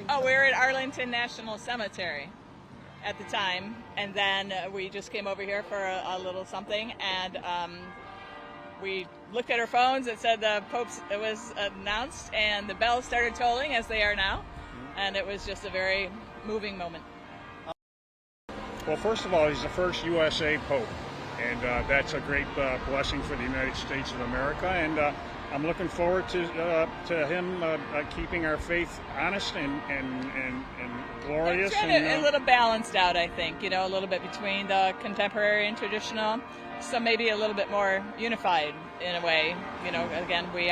Oh, we were at Arlington National Cemetery at the time, and then we just came over here for a little something, and we looked at our phones. It said the Pope was announced, and the bells started tolling as they are now, and it was just a very moving moment. Well, first of all, he's the first USA Pope, and that's a great blessing for the United States of America, and I'm looking forward to him keeping our faith honest and glorious. And a little balanced out, I think, a little bit between the contemporary and traditional, so maybe a little bit more unified in a way. Again, we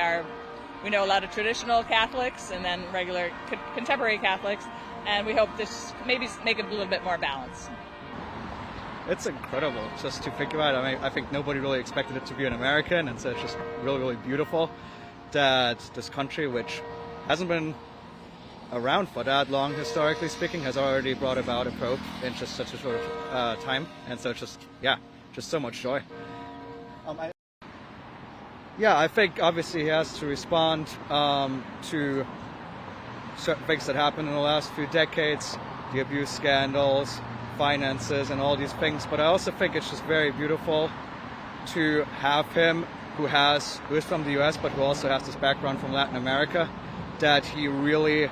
know a lot of traditional Catholics and then regular contemporary Catholics, and we hope this maybe make it a little bit more balanced. It's incredible just to think about it. I mean, I think nobody really expected it to be an American, and so it's just really, really beautiful that this country, which hasn't been around for that long, historically speaking, has already brought about a pope in just such a short time. And so it's just so much joy. I think obviously he has to respond to certain things that happened in the last few decades, the abuse scandals, finances and all these things, but I also think it's just very beautiful to have him who is from the US but who also has this background from Latin America, that he really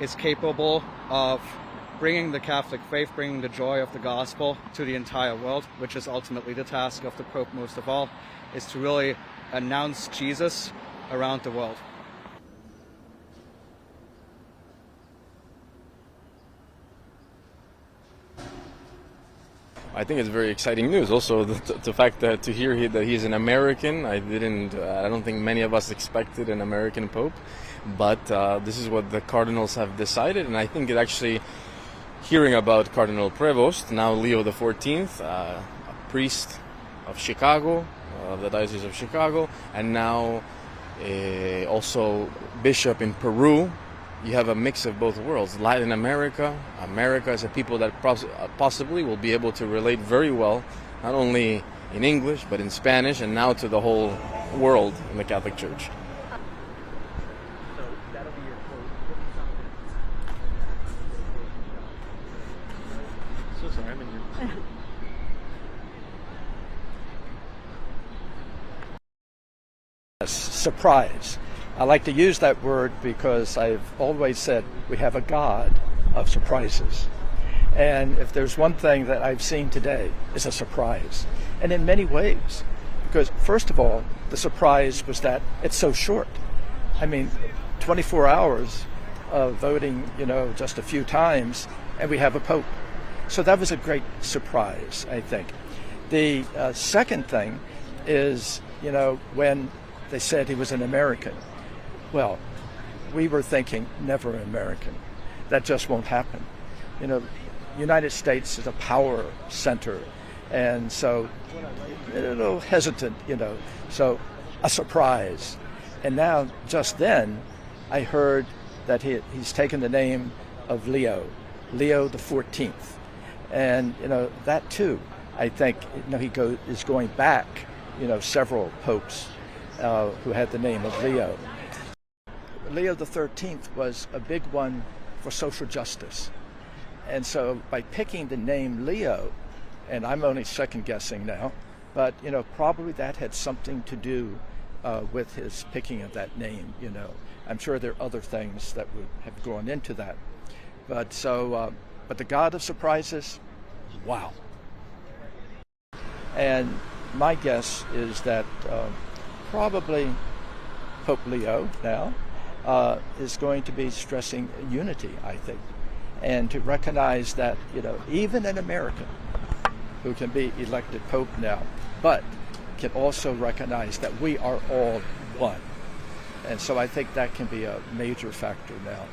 is capable of bringing the Catholic faith, bringing the joy of the gospel to the entire world, which is ultimately the task of the Pope most of all, is to really announce Jesus around the world. I think it's very exciting news. Also, the fact that to hear that he's an American, I don't think many of us expected an American Pope, but this is what the cardinals have decided, and I think it actually, hearing about Cardinal Prevost, now Leo XIV, a priest of Chicago, of the Diocese of Chicago, and now also bishop in Peru. You have a mix of both worlds. Latin America is a people that possibly will be able to relate very well, not only in English, but in Spanish, and now to the whole world in the Catholic Church. So that'll be your quote. So sorry, I'm in your... Surprise. I like to use that word because I've always said we have a God of surprises. And if there's one thing that I've seen today, it's a surprise. And in many ways. Because first of all, the surprise was that it's so short. I mean, 24 hours of voting, just a few times, and we have a pope. So that was a great surprise, I think. The second thing is, when they said he was an American. Well, we were thinking never an American. That just won't happen. United States is a power center, and so a little hesitant, so a surprise. And now, just then, I heard that he's taken the name of Leo XIV. And, that too, I think, he is going back, several popes who had the name of Leo. Leo XIII was a big one for social justice. And so by picking the name Leo, and I'm only second guessing now, but probably that had something to do with his picking of that name. I'm sure there are other things that would have gone into that. But the God of surprises, wow. And my guess is that probably Pope Leo now is going to be stressing unity, I think, and to recognize that, even an American who can be elected Pope now, but can also recognize that we are all one. And so I think that can be a major factor now.